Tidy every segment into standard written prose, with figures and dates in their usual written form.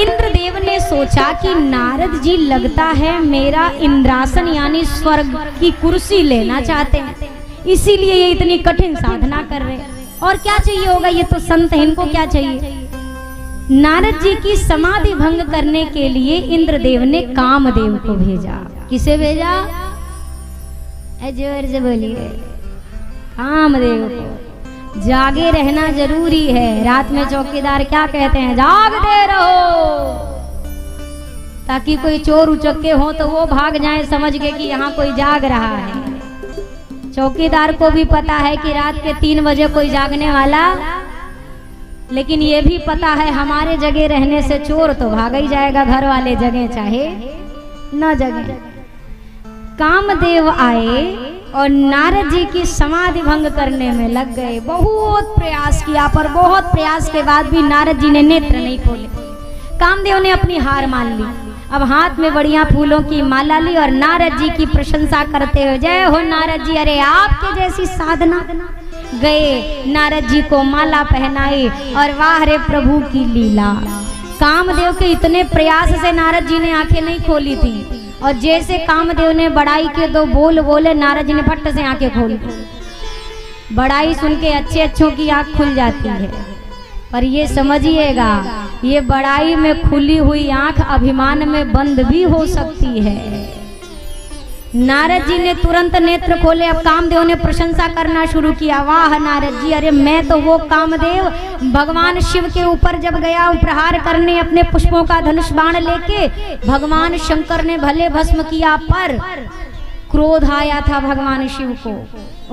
इंद्रदेव ने सोचा कि नारद जी लगता है मेरा इंद्रासन यानी स्वर्ग की कुर्सी लेना चाहते हैं, इसीलिए ये इतनी कठिन साधना कर रहे हैं। और क्या चाहिए होगा, ये तो संत है, इनको क्या चाहिए। नारद जी की समाधि भंग करने के लिए इंद्रदेव ने कामदेव को भेजा। किसे भेजा? जोर से बोलिए। कामदेव को। जागे रहना जरूरी है। रात में चौकीदार क्या कहते हैं? जागते रहो, ताकि कोई चोर उचक्के हो तो वो भाग जाए समझ के कि यहाँ कोई जाग रहा है। चौकीदार को भी पता है कि रात के 3 बजे कोई जागने वाला, लेकिन ये भी पता है हमारे जगह रहने से चोर तो भाग ही जाएगा, घर वाले जगह चाहे न जगह। कामदेव आए और नारद जी की समाधि भंग करने में लग गए। बहुत प्रयास किया, पर बहुत प्रयास के बाद भी नारद जी ने नेत्र नहीं खोले। कामदेव ने अपनी हार मान ली। अब हाथ में बढ़िया फूलों की माला ली और नारद जी की प्रशंसा करते हुए, जय हो नारद जी, अरे आपके जैसी साधना। गए नारद जी को माला पहनाई और वाह रे प्रभु की लीला। कामदेव के इतने प्रयास से नारद जी ने आंखें नहीं खोली थी, और जैसे कामदेव ने बड़ाई के 2 बोल बोले, नारद जी ने फट से आंखें खोल दी। बड़ाई सुन के अच्छे अच्छों की आंख खुल जाती है, पर ये समझिएगा, ये बड़ाई में खुली हुई आंख अभिमान में बंद भी हो सकती है। नारद जी ने तुरंत नेत्र खोले। अब कामदेव ने प्रशंसा करना शुरू किया, वाह नारद जी, अरे मैं तो वो कामदेव भगवान शिव के ऊपर जब गया प्रहार करने अपने पुष्पों का धनुष बाण लेके, भगवान शंकर ने भले भस्म किया, पर क्रोध आया था भगवान शिव को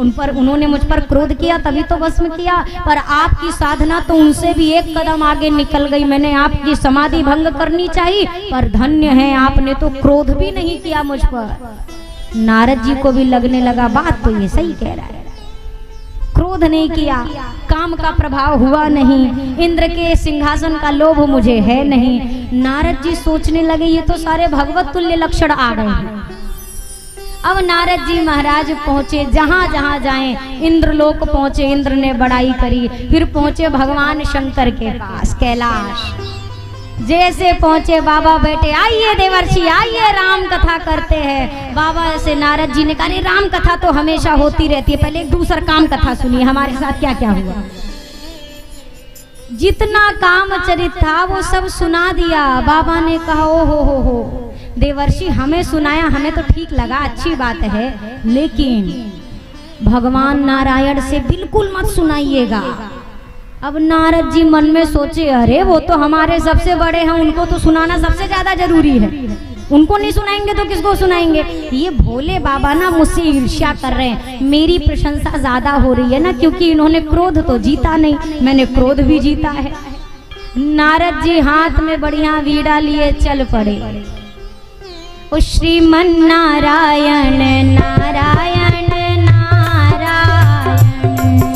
उन पर। उन्होंने मुझ पर क्रोध किया तभी तो भस्म किया, पर आपकी साधना तो उनसे भी एक कदम आगे निकल गई। मैंने आपकी समाधि भंग करनी चाहिए, पर धन्य है आपने तो क्रोध भी नहीं किया मुझ पर। नारद जी को भी लगने लगा, बात तो ये सही कह रहा है, क्रोध नहीं किया, काम का प्रभाव हुआ नहीं, इंद्र के सिंहासन का लोभ मुझे है नहीं। नारद जी सोचने लगे, ये तो सारे भगवत तुल्य लक्षण आ गए हैं। अब नारद जी महाराज पहुंचे, जहां जहां जाएं, इंद्रलोक पहुंचे, इंद्र ने बड़ाई करी। फिर पहुंचे भगवान शंकर के पास कैलाश। जैसे पहुंचे बाबा बैठे, आइए देवर्षि आइए, राम कथा करते हैं। बाबा से नारद जी ने कहा, अरे राम कथा तो हमेशा होती रहती है, पहले एक दूसरा काम कथा सुनिए, हमारे साथ क्या क्या हुआ। जितना काम चरित था वो सब सुना दिया। बाबा ने कहा, ओ हो देवर्षि, हमें सुनाया, हमें तो ठीक लगा, अच्छी बात है, लेकिन भगवान नारायण से बिल्कुल मत सुनाइएगा। अब नारद जी मन में सोचे, अरे वो तो हमारे सबसे बड़े हैं, उनको तो सुनाना सबसे ज्यादा जरूरी है, उनको नहीं सुनाएंगे तो किसको सुनाएंगे। ये भोले बाबा ना मुझसे ईर्ष्या कर रहे हैं, मेरी प्रशंसा ज्यादा हो रही है ना, क्योंकि इन्होंने क्रोध तो जीता नहीं, मैंने क्रोध भी जीता है। नारद जी हाथ में बढ़िया वीणा लिए चल पड़े। ओ श्रीमन नारायण नारायण नारायण,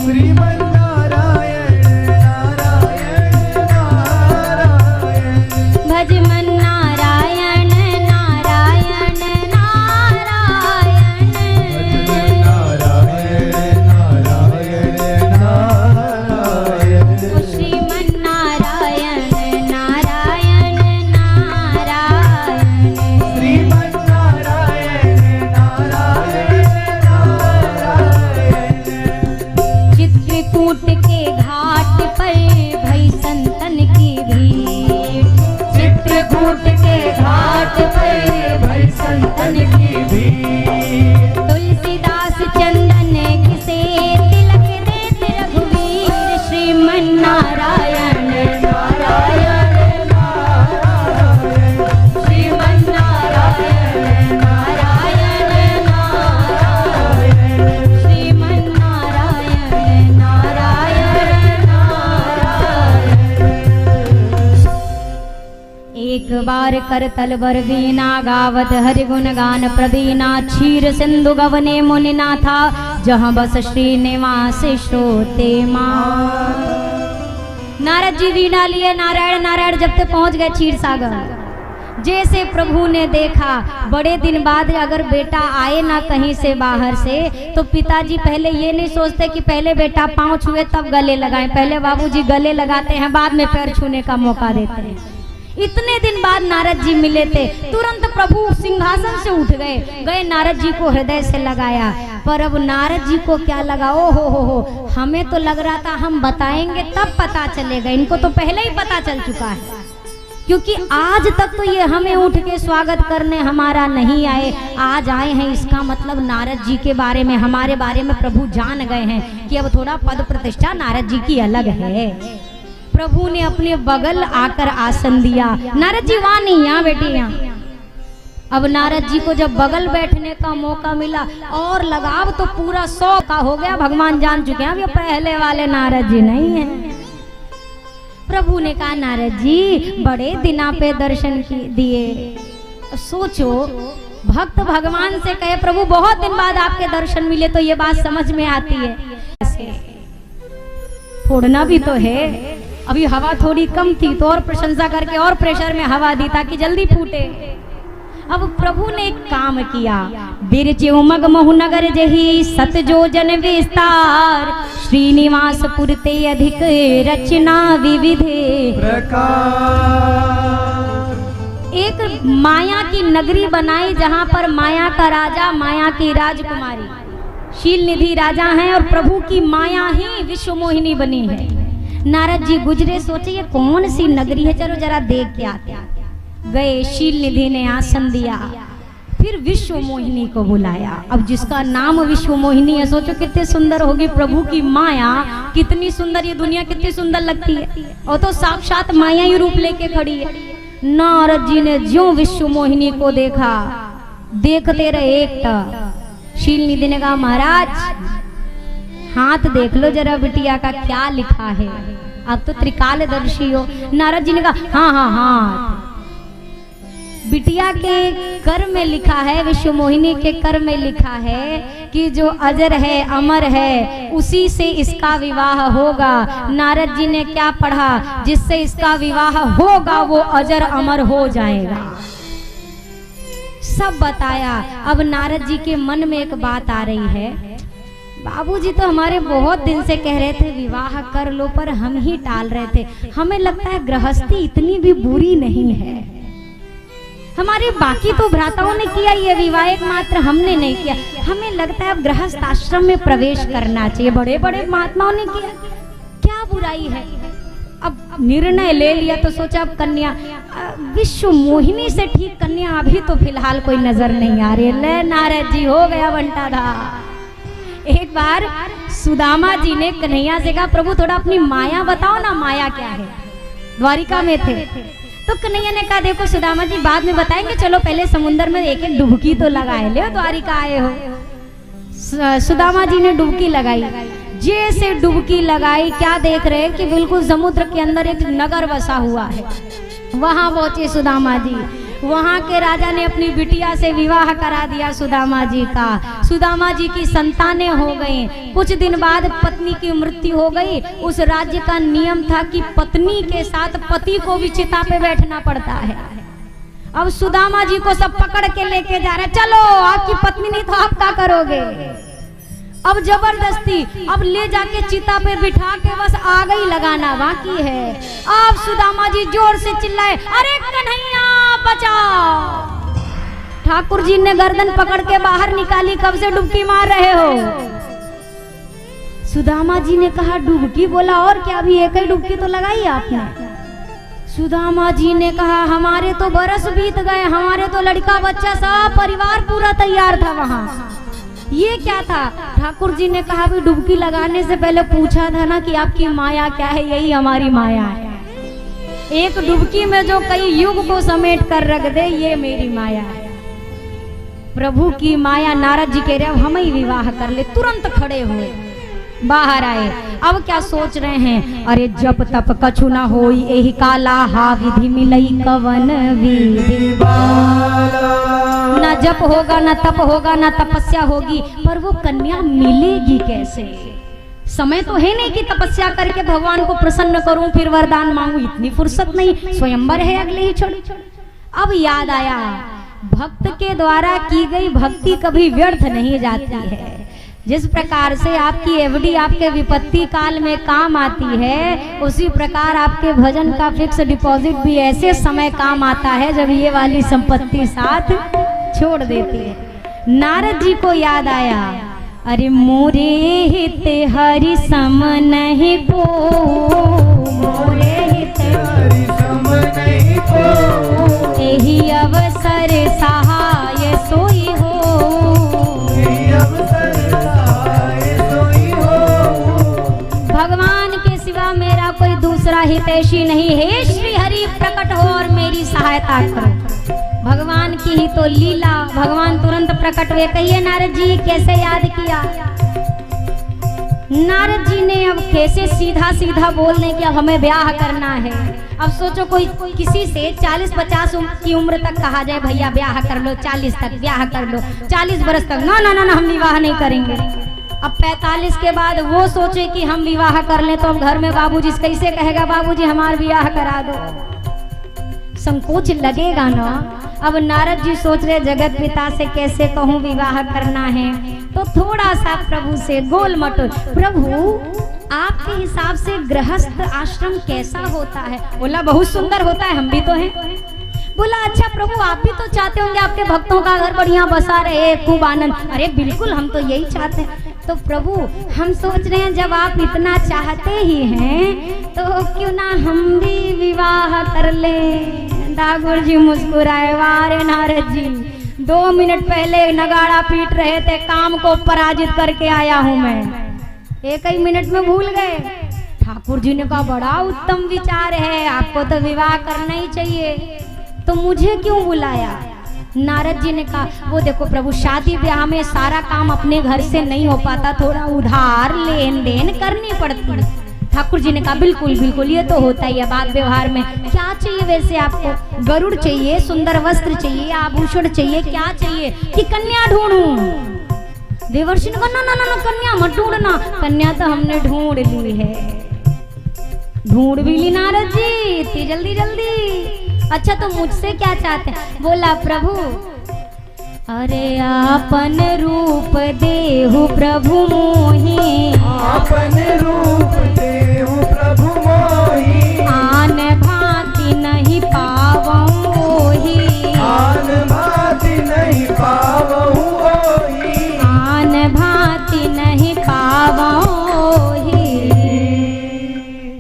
श्रीमन नारायण नारायण नारायण, भज मन नारायण नारायण नारायण, नारायण नारायण नारायण, ओ श्रीमन नारायण नारायण नारायण, श्रीमन नारायण नारायण नारायण। चित्रकूट के घाट पर भई संतन की भीड़, चित्रकूट के घाट पर भई संतन की भीड़, तुलसीदास चंदन किसे तिलक देते रघुवीर, श्रीमन नारायण नारायण नारायण, श्रीमन नारायण नारायण नारायण, श्रीमन नारायण नारायण नारायण। एक बार कर तलबर वीणा गावत हरि गुण गान प्रवीणा, क्षीर सिंधु गवने मुनिनाथा, जहाँ बस श्रीनिवास श्रोते मान। नारद जी वीणा लिए नारायण नारायण जब तक पहुंच गए क्षीर सागर। जैसे प्रभु ने देखा, बड़े दिन बाद अगर बेटा आए ना कहीं से बाहर से, तो पिताजी पहले ये नहीं सोचते कि पहले बेटा पांव छुए तब गले लगाएं, पहले बाबूजी गले लगाते हैं, बाद में पैर छूने का मौका देते हैं। इतने दिन बाद नारद जी मिले थे, तुरंत प्रभु सिंहासन से उठ गए नारद जी को हृदय से लगाया। पर अब नारद जी को क्या लगा, ओ हो, हमें तो लग रहा था हम बताएंगे तब पता चलेगा, इनको तो पहले ही पता चल चुका है, क्योंकि आज तक तो ये हमें उठ के स्वागत करने हमारा नहीं आए, आज आए हैं, इसका मतलब नारद जी के बारे में, हमारे बारे में प्रभु जान गए हैं कि अब थोड़ा पद प्रतिष्ठा नारद जी की अलग है। प्रभु ने अपने बगल आकर आसन दिया। नारद जी वहां नहीं, यहाँ बेटी यहाँ। अब नारद जी को जब बगल बैठने का मौका मिला और लगाव तो पूरा 100 का हो गया, भगवान जान चुके हैं अब ये पहले वाले नारद जी नहीं हैं। प्रभु ने कहा नारद जी बड़े दिना पे दर्शन दिए। सोचो भक्त भगवान से कहे प्रभु बहुत दिन बाद आपके दर्शन मिले, तो ये बात समझ में आती है। फोड़ना भी तो है, अभी हवा थोड़ी कम थी तो और प्रशंसा करके और प्रेशर में हवा दी ताकि जल्दी फूटे। अब प्रभु ने एक काम किया, बिरचे उमग महुनगर जही सत जो जन विस्तार, श्रीनिवास पुरते अधिक रचना विविधे प्रकार। एक माया की नगरी बनाई जहां पर माया का राजा, माया की राजकुमारी शील निधि राजा हैं और प्रभु की माया ही विश्व मोहिनी बनी है। नारद जी गुजरे, सोचे ये कौन सी नगरी है, चलो जरा देख के आते हैं। गए, शील निधि ने आसन दिया, फिर विश्व मोहिनी को बुलाया। अब जिसका नाम विश्व मोहिनी है, सोचो कितनी सुंदर होगी प्रभु की माया, कितनी सुंदर, ये दुनिया कितनी सुंदर लगती है, और तो साक्षात माया ही रूप लेके खड़ी है। नारद जी ने ज्यों विश्व मोहिनी को देखा, देखते रहे एकटक। शील निधि ने कहा महाराज हाथ देख लो जरा बिटिया का क्या लिखा है, अब तो त्रिकालदर्शी हो। नारद जी ने कहा हाँ, बिटिया के कर में लिखा है, विश्व मोहिनी के कर में लिखा है कि जो अजर है अमर है उसी से इसका विवाह होगा। नारद जी ने क्या पढ़ा, जिससे इसका विवाह होगा वो अजर अमर हो जाएगा, सब बताया। अब नारद जी के मन में एक बात आ रही है, बाबूजी तो हमारे बहुत दिन से कह रहे थे विवाह कर लो, पर हम ही टाल रहे थे। हमें लगता है गृहस्थी इतनी भी बुरी नहीं है, हमारे बाकी तो भ्राताओं ने किया ये विवाह, एकमात्र हमने नहीं किया। हमें लगता है अब गृहस्थ आश्रम में प्रवेश करना चाहिए, बड़े बड़े महात्माओं ने किया, क्या बुराई है। अब निर्णय ले लिया तो सोचा अब कन्या, विश्व मोहिनी से ठीक कन्या अभी तो फिलहाल कोई नजर नहीं आ रही। ले नारद जी हो गया बंटाधार। एक बार सुदामा जी ने कन्हैया से कहा प्रभु थोड़ा अपनी माया बताओ ना, माया क्या है। द्वारिका में थे तो कन्हैया ने कहा देखो सुदामा जी बाद में बताएंगे, चलो पहले समुद्र में एक एक डुबकी तो लगाए, ले द्वारिका आए हो। सुदामा जी ने डुबकी लगाई, जैसे डुबकी लगाई क्या देख रहे कि बिल्कुल समुद्र के अंदर एक नगर बसा हुआ है। वहां पहुंचे सुदामा जी, वहां के राजा ने अपनी बिटिया से विवाह करा दिया सुदामा जी का। सुदामा जी की संतानें हो गईं। कुछ दिन बाद पत्नी की मृत्यु हो गई। उस राज्य का नियम था कि पत्नी के साथ पति को भी चिता पे बैठना पड़ता है। अब सुदामा जी को सब पकड़ के लेके जा रहे, चलो आपकी पत्नी नहीं तो आप क्या करोगे। अब जबरदस्ती अब ले जाके चिता पे बिठा के बस आग ही लगाना बाकी है। अब सुदामा जी जोर से चिल्लाए, अरे कन्हैया बचाओ। ठाकुर जी ने गर्दन पकड़ के बाहर निकाली, कब से डुबकी मार रहे हो। सुदामा जी ने कहा डुबकी, बोला और क्या, अभी एक ही डुबकी तो लगाई आपने। सुदामा जी ने कहा हमारे तो बरस बीत गए, हमारे तो लड़का बच्चा सब परिवार पूरा तैयार था वहां, ये क्या था। ठाकुर जी ने कहा भी डुबकी लगाने से पहले पूछा था ना कि आपकी माया क्या है, यही हमारी माया है। एक डुबकी में जो कई युग को समेट कर रख दे, ये मेरी माया है। प्रभु की माया। नारद जी कह रहे हम ही विवाह कर ले। तुरंत खड़े हुए, बाहर आए। अब क्या सोच रहे हैं, अरे जप तप कछु ना होई, एही काला हा विधि मिलई कवन विधि। ना जप होगा ना तप होगा ना तपस्या होगी, पर वो कन्या मिलेगी कैसे। समय तो है नहीं कि तपस्या करके भगवान को प्रसन्न करूं फिर वरदान मांगू, इतनी फुर्सत नहीं, स्वयंवर है अगले ही छोड़। अब याद आया भक्त के द्वारा की गई भक्ति कभी व्यर्थ नहीं जाती है। जिस प्रकार से आपकी एफडी आपके विपत्ति काल में काम आती है, उसी प्रकार आपके भजन का फिक्स डिपॉजिट भी ऐसे समय काम आता है जब ये वाली संपत्ति साथ छोड़ देती है। नारद जी को याद आया, अरे मोरे हित हरि सम नहीं को, मोरे हित हरि सम नहीं को, यही अवसर सहाय सोई हो, यही अवसर सहाय सोई हो। भगवान के सिवा मेरा कोई दूसरा हितैषी नहीं है। श्री हरि प्रकट हो और मेरी सहायता करो। भगवान की ही तो लीला, भगवान तुरंत प्रकट हुए। कहिए नारद जी कैसे याद किया? नारद जी ने अब कैसे सीधा सीधा बोल दें कि अब हमें ब्याह करना है। अब सोचो कोई किसी से 40-50 की उम्र तक कहा जाए भैया ब्याह कर लो, 40 तक ब्याह कर लो, 40 बरस तक ना ना ना ना हम विवाह नहीं करेंगे। अब 45 के बाद वो सोचे कि हम विवाह कर लें, तो अब घर में बाबूजी कैसे कहेगा, बाबूजी हमारा विवाह करा दो, संकोच लगेगा ना। अब नारद जी सोच रहे जगत पिता से कैसे कहूँ विवाह करना है, तो थोड़ा सा प्रभु से गोल मटोल, प्रभु आपके हिसाब से गृहस्थ आश्रम कैसा होता है? बोला बहुत सुंदर होता है, हम भी तो हैं। बोला अच्छा प्रभु आप भी तो चाहते होंगे आपके भक्तों का घर बढ़िया बसा रहे, खूब आनंद। अरे बिल्कुल हम तो यही चाहते हैं। तो प्रभु हम सोच रहे हैं जब आप इतना चाहते ही हैं तो क्यों ना हम भी विवाह कर लें। ठाकुर जी मुस्कुराए, वारे नारद जी 2 मिनट पहले नगाड़ा पीट रहे थे, काम को पराजित करके आया हूं मैं, एक ही मिनट में भूल गए। ठाकुर जी ने कहा बड़ा उत्तम विचार है, आपको तो विवाह करना ही चाहिए, तो मुझे क्यों बुलाया? नारद जी ने कहा वो देखो प्रभु शादी ब्याह में सारा काम अपने घर से नहीं हो पाता, थोड़ा उधार लेन देन करनी पड़ती है। ठाकुर जी ने कहा बिल्कुल बिल्कुल ये तो होता ही है बात व्यवहार में। क्या चाहिए वैसे आपको? गरुड़ चाहिए, सुंदर वस्त्र चाहिए, आभूषण चाहिए, क्या चाहिए कि कन्या ढूंढूं? देवर्षि ने कहा ना ना ना कन्या मत ढूंढना, कन्या तो हमने ढूंढ ली है। ढूंढ भी ली नारद जी इतनी जल्दी जल्दी? अच्छा तो मुझसे क्या चाहते हैं? बोला प्रभु अरे आपन रूप देहु प्रभु मोहि, आपन रूप देहु प्रभु मोहि, आन भांति नहीं पावऊं ओहि, आन भांति नहीं पावऊं ओहि, आन भांति नहीं पावऊं ओहि।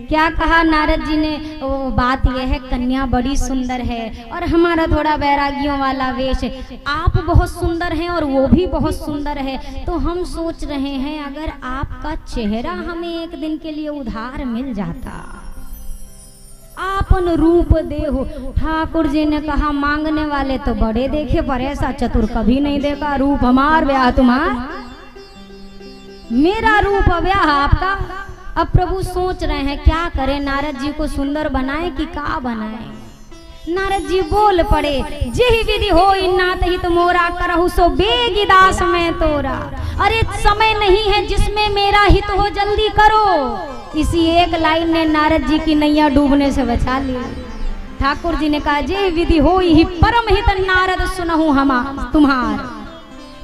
क्या कहा नारद जी ने? वो बात यह है कन्या बड़ी सुंदर है और हमारा थोड़ा बैरागियों वाला वेश है, आप बहुत सुंदर हैं और वो भी बहुत सुंदर है, तो हम सोच रहे हैं अगर आपका चेहरा हमें एक दिन के लिए उधार मिल जाता, आपन रूप देहो। ठाकुर जी ने कहा मांगने वाले तो बड़े देखे पर ऐसा चतुर कभी नहीं देखा, रूप हमार ब्याह तुम्हार, मेरा रूप ब्याह आपका। अब प्रभु सोच रहे हैं क्या करें, नारद जी को सुंदर बनाए कि का बनाए। नारद जी बोल पड़े जेहि विधि होई नाथ हित मोरा, करहु सो बेगी दास में तोरा। अरे समय नहीं है जिसमें मेरा हित हो, जल्दी करो। इसी एक लाइन ने नारद जी की नैया डूबने से बचा ली। ठाकुर जी ने कहा जे विधि होई ही परम हित नारद सुनहु हम तुम्हार,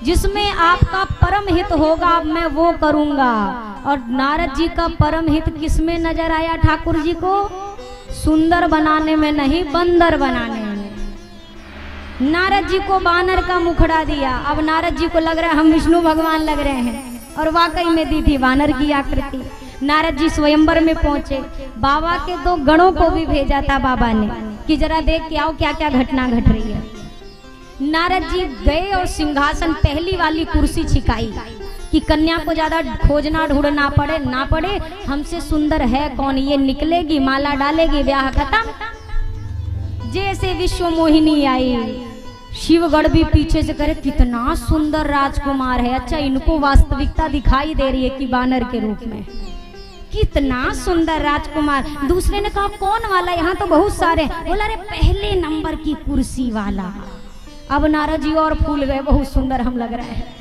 जिसमें आपका परम हित होगा मैं वो करूंगा। और नारद जी का परम हित किसमें नजर आया ठाकुर जी को? सुंदर बनाने में नहीं, बंदर बनाने में। नारद जी को बानर का मुखड़ा दिया। अब नारद जी को लग रहा है हम विष्णु भगवान लग रहे हैं, और वाकई में दी थी बानर की आकृति। नारद जी स्वयंवर में पहुंचे, बाबा के 2 गणों को भी भेजा था बाबा ने कि जरा देख के आओ क्या क्या घटना घट रही है। नारद जी गए और सिंहासन पहली वाली कुर्सी छिकाई कि कन्या को ज्यादा खोजना ढूंढना पड़े ना पड़े, हमसे सुंदर है कौन, ये निकलेगी माला डालेगी ब्याह खत्म। जैसे विश्व मोहिनी आई, शिवगढ़ भी पीछे से करे कितना सुंदर राजकुमार है। अच्छा इनको वास्तविकता दिखाई दे रही है कि बानर के रूप में, कितना सुंदर राजकुमार। दूसरे ने कहा कौन वाला, यहाँ तो बहुत सारे। बोला अरे पहले नंबर की कुर्सी वाला। अब नारद जी और फूल गए, बहुत सुंदर हम लग रहे हैं।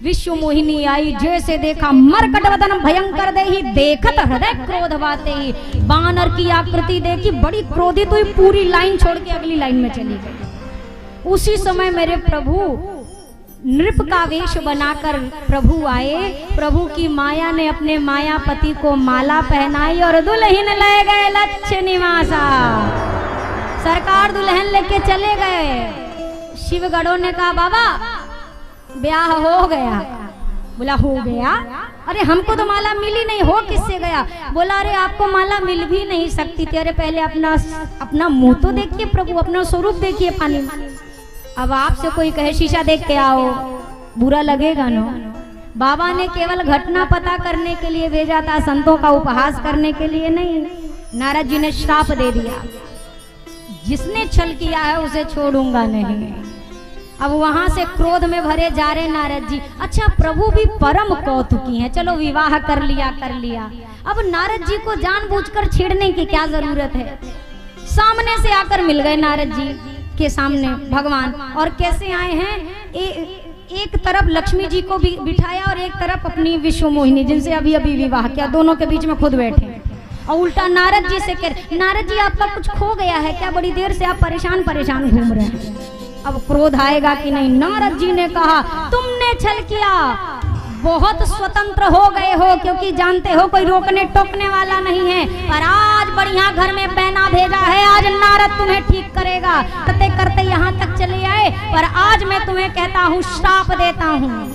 विश्व मोहिनी आई, जैसे देखा मरकट वदन भयंकर देहि, देखत हृदय क्रोध बाते ही। बानर की आकृति देखी, बड़ी क्रोधित हुई, पूरी लाइन छोड़ के अगली लाइन में चली गई। उसी समय मेरे प्रभु नृप का वेश बनाकर प्रभु आए। प्रभु की माया ने अपने मायापति को माला पहनाई और दुल्हन ले गए लक्ष्य निवासा। सरकार दुल्हन लेके चले गए। शिवगढ़ों ने कहा बाबा ब्याह हो गया। बोला हो गया? अरे हमको तो माला मिली नहीं, हो किससे गया? बोला अरे आपको माला मिल भी नहीं सकती थी। अरे पहले अपना मुंह तो देखिए प्रभु, अपना स्वरूप देखिए पानी में। अब आपसे कोई कहे शीशा देख के आओ, बुरा लगेगा ना। बाबा ने केवल घटना पता करने के लिए भेजा था, संतों का उपहास करने के लिए नहीं। नारद जी ने श्राप दे दिया, जिसने छल किया है उसे छोड़ूंगा नहीं। अब वहां से क्रोध में भरे जा रहे नारद जी। अच्छा प्रभु भी परम कौतुकी हैं, चलो विवाह कर लिया। अब नारद जी को जानबूझकर छेड़ने की क्या जरूरत है? सामने से आकर मिल गए नारद जी के सामने भगवान। और कैसे आए हैं? एक तरफ लक्ष्मी जी को भी बिठाया और एक तरफ अपनी विश्व मोहिनी जिनसे अभी अभी विवाह किया, दोनों के बीच में खुद बैठे। और उल्टा नारद जी से कह, नारद जी आपका कुछ खो गया है क्या? बड़ी देर से आप परेशान घूम रहे हैं। अब क्रोध आएगा कि नहीं? नारद जी ने कहा तुमने छल किया, बहुत स्वतंत्र हो गए हो, क्योंकि जानते हो कोई रोकने टोकने वाला नहीं है। पर आज बढ़िया घर में पैना भेजा है, आज नारद तुम्हें ठीक करेगा। करते करते यहाँ तक चले आए, पर आज मैं तुम्हें कहता हूँ, श्राप देता हूँ,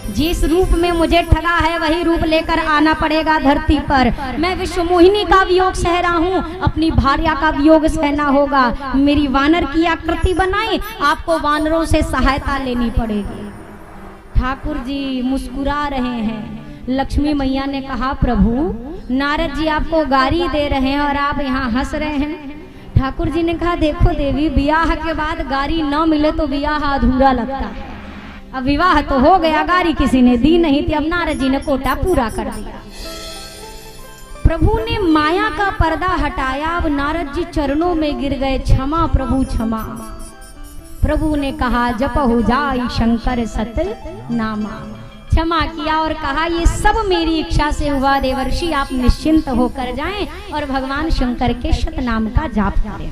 जिस रूप में मुझे ठगा है वही रूप लेकर आना पड़ेगा धरती पर। मैं विश्व मोहिनी का वियोग सह रहा हूँ, अपनी भार्या का वियोग सहना होगा। मेरी वानर की आकृति बनाई, आपको वानरों से सहायता लेनी पड़ेगी। ठाकुर जी मुस्कुरा रहे हैं। लक्ष्मी मैया ने कहा प्रभु नारद जी आपको गारी दे रहे हैं और आप यहाँ हंस रहे हैं। ठाकुर जी ने कहा देखो देवी, ब्याह के बाद गारी न मिले तो ब्याह अधूरा लगता है। अब विवाह तो हो गया, गारी किसी ने दी नहीं थी, अब नारद जी ने कोटा पूरा कर दिया। प्रभु ने माया का पर्दा हटाया। अब नारद जी चरणों में गिर गए, क्षमा प्रभु क्षमा। प्रभु ने कहा जपहु जाई शंकर सत नामा। क्षमा किया और कहा ये सब मेरी इच्छा से हुआ देवर्षि, आप निश्चिंत होकर जाएं और भगवान शंकर के शत नाम का जाप करें।